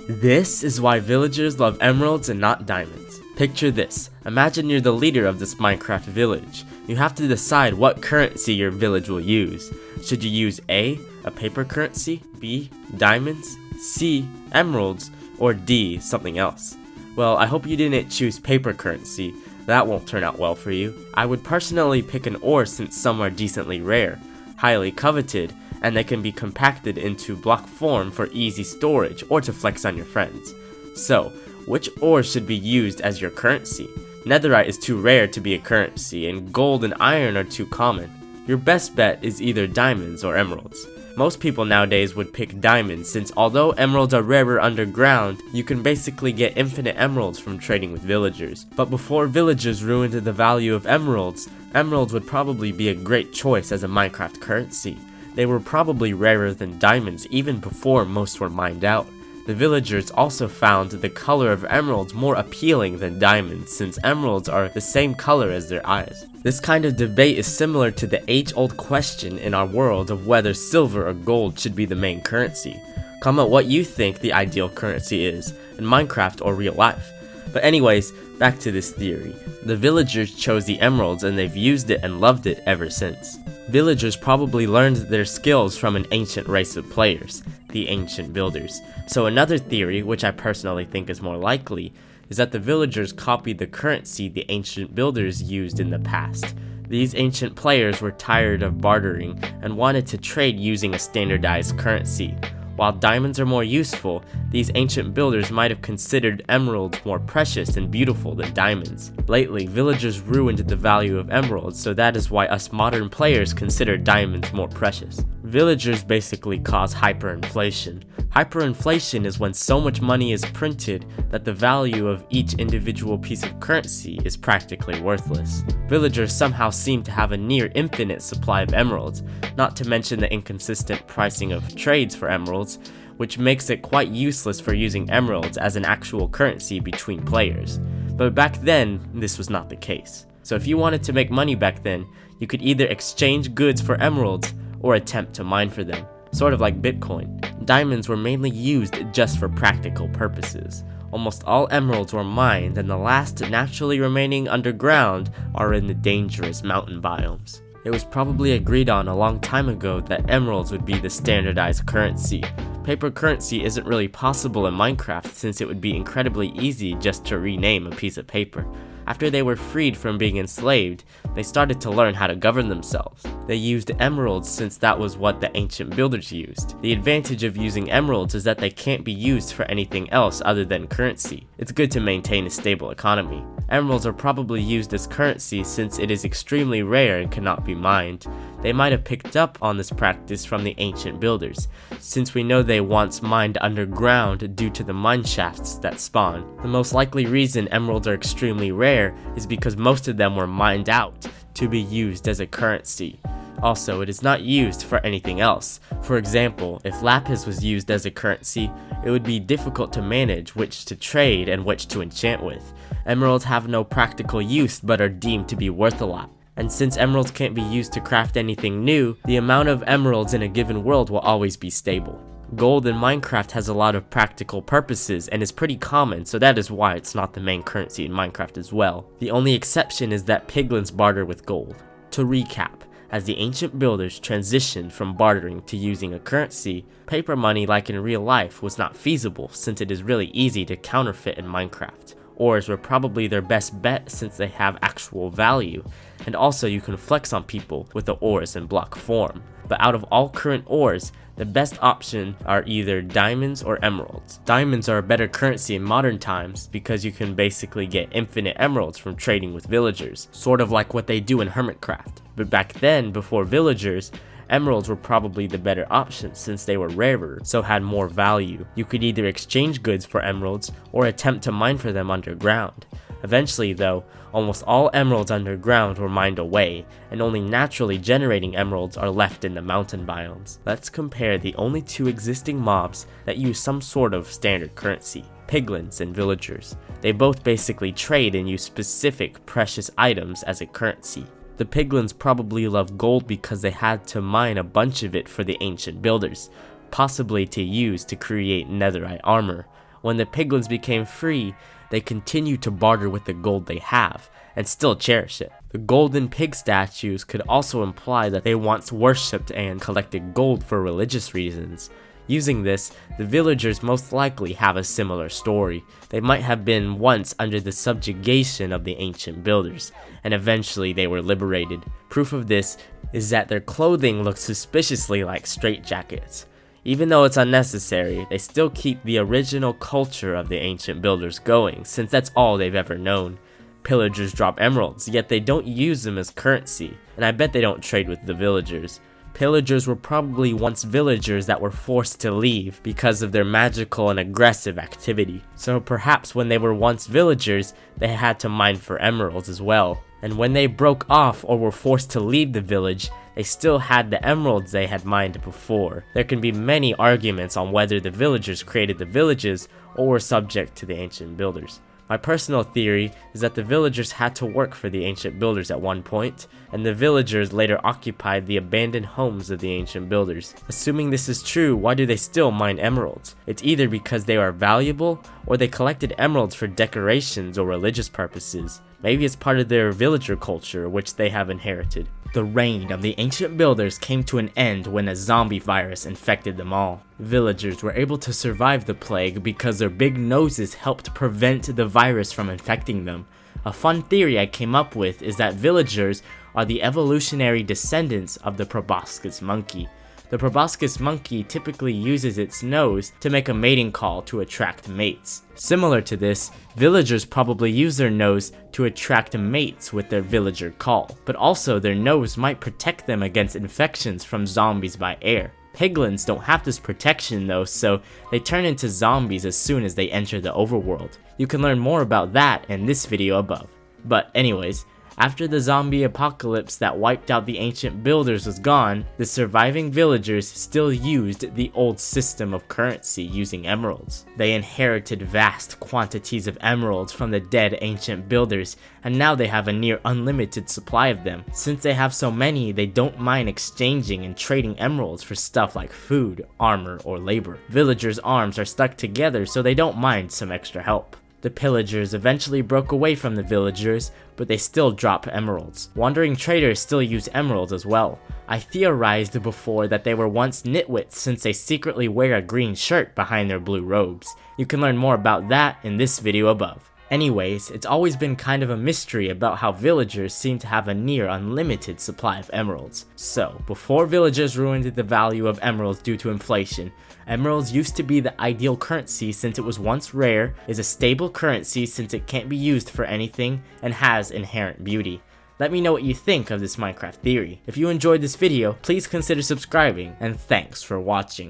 This is why villagers love emeralds and not diamonds. Picture this. Imagine you're the leader of this Minecraft village. You have to decide what currency your village will use. Should you use A, a paper currency, B, diamonds, C, emeralds, or D, something else? Well, I hope you didn't choose paper currency. That won't turn out well for you. I would personally pick an ore since some are decently rare, highly coveted, and they can be compacted into block form for easy storage or to flex on your friends. So, which ore should be used as your currency? Netherite is too rare to be a currency, and gold and iron are too common. Your best bet is either diamonds or emeralds. Most people nowadays would pick diamonds since although emeralds are rarer underground, you can basically get infinite emeralds from trading with villagers. But before villagers ruined the value of emeralds, emeralds would probably be a great choice as a Minecraft currency. They were probably rarer than diamonds even before most were mined out. The villagers also found the color of emeralds more appealing than diamonds since emeralds are the same color as their eyes. This kind of debate is similar to the age-old question in our world of whether silver or gold should be the main currency. Comment what you think the ideal currency is, in Minecraft or real life. But anyways, back to this theory. The villagers chose the emeralds and they've used it and loved it ever since. Villagers probably learned their skills from an ancient race of players, the ancient builders. So another theory, which I personally think is more likely, is that the villagers copied the currency the ancient builders used in the past. These ancient players were tired of bartering and wanted to trade using a standardized currency. While diamonds are more useful, these ancient builders might have considered emeralds more precious and beautiful than diamonds. Lately, villagers ruined the value of emeralds, so that is why us modern players consider diamonds more precious. Villagers basically cause hyperinflation. Hyperinflation is when so much money is printed that the value of each individual piece of currency is practically worthless. Villagers somehow seem to have a near infinite supply of emeralds, not to mention the inconsistent pricing of trades for emeralds, which makes it quite useless for using emeralds as an actual currency between players. But back then, this was not the case. So if you wanted to make money back then, you could either exchange goods for emeralds or attempt to mine for them, sort of like Bitcoin. Diamonds were mainly used just for practical purposes. Almost all emeralds were mined, and the last naturally remaining underground are in the dangerous mountain biomes. It was probably agreed on a long time ago that emeralds would be the standardized currency. Paper currency isn't really possible in Minecraft since it would be incredibly easy just to rename a piece of paper. After they were freed from being enslaved, they started to learn how to govern themselves. They used emeralds since that was what the ancient builders used. The advantage of using emeralds is that they can't be used for anything else other than currency. It's good to maintain a stable economy. Emeralds are probably used as currency since it is extremely rare and cannot be mined. They might have picked up on this practice from the ancient builders, since we know they once mined underground due to the mine shafts that spawn. The most likely reason emeralds are extremely rare is because most of them were mined out to be used as a currency. Also, it is not used for anything else. For example, if lapis was used as a currency, it would be difficult to manage which to trade and which to enchant with. Emeralds have no practical use but are deemed to be worth a lot. And since emeralds can't be used to craft anything new, the amount of emeralds in a given world will always be stable. Gold in Minecraft has a lot of practical purposes and is pretty common, so that is why it's not the main currency in Minecraft as well. The only exception is that piglins barter with gold. To recap, as the ancient builders transitioned from bartering to using a currency, paper money like in real life was not feasible since it is really easy to counterfeit in Minecraft. Ores were probably their best bet since they have actual value, and also you can flex on people with the ores in block form. But out of all current ores, the best option are either diamonds or emeralds. Diamonds are a better currency in modern times because you can basically get infinite emeralds from trading with villagers, sort of like what they do in Hermitcraft. But back then, before villagers, emeralds were probably the better option since they were rarer, so had more value. You could either exchange goods for emeralds or attempt to mine for them underground. Eventually though, almost all emeralds underground were mined away, and only naturally generating emeralds are left in the mountain biomes. Let's compare the only two existing mobs that use some sort of standard currency, piglins and villagers. They both basically trade and use specific precious items as a currency. The piglins probably love gold because they had to mine a bunch of it for the ancient builders, possibly to use to create netherite armor, When the piglins became free, they continued to barter with the gold they have, and still cherish it. The golden pig statues could also imply that they once worshipped and collected gold for religious reasons. Using this, the villagers most likely have a similar story. They might have been once under the subjugation of the ancient builders, and eventually they were liberated. Proof of this is that their clothing looks suspiciously like straitjackets. Even though it's unnecessary, they still keep the original culture of the ancient builders going, since that's all they've ever known. Pillagers drop emeralds, yet they don't use them as currency, and I bet they don't trade with the villagers. Pillagers were probably once villagers that were forced to leave because of their magical and aggressive activity. So perhaps when they were once villagers, they had to mine for emeralds as well. And when they broke off or were forced to leave the village, they still had the emeralds they had mined before. There can be many arguments on whether the villagers created the villages or were subject to the ancient builders. My personal theory is that the villagers had to work for the ancient builders at one point, and the villagers later occupied the abandoned homes of the ancient builders. Assuming this is true, why do they still mine emeralds? It's either because they are valuable, or they collected emeralds for decorations or religious purposes. Maybe it's part of their villager culture, which they have inherited. The reign of the ancient builders came to an end when a zombie virus infected them all. Villagers were able to survive the plague because their big noses helped prevent the virus from infecting them. A fun theory I came up with is that villagers are the evolutionary descendants of the proboscis monkey. The proboscis monkey typically uses its nose to make a mating call to attract mates. Similar to this, villagers probably use their nose to attract mates with their villager call, but also their nose might protect them against infections from zombies by air. Piglins don't have this protection though, so they turn into zombies as soon as they enter the overworld. You can learn more about that in this video above. But anyways, after the zombie apocalypse that wiped out the ancient builders was gone, the surviving villagers still used the old system of currency using emeralds. They inherited vast quantities of emeralds from the dead ancient builders, and now they have a near unlimited supply of them. Since they have so many, they don't mind exchanging and trading emeralds for stuff like food, armor, or labor. Villagers' arms are stuck together, so they don't mind some extra help. The pillagers eventually broke away from the villagers, but they still drop emeralds. Wandering traders still use emeralds as well. I theorized before that they were once nitwits since they secretly wear a green shirt behind their blue robes. You can learn more about that in this video above. Anyways, it's always been kind of a mystery about how villagers seem to have a near unlimited supply of emeralds. So, before villagers ruined the value of emeralds due to inflation, emeralds used to be the ideal currency since it was once rare, is a stable currency since it can't be used for anything, and has inherent beauty. Let me know what you think of this Minecraft theory. If you enjoyed this video, please consider subscribing, and thanks for watching.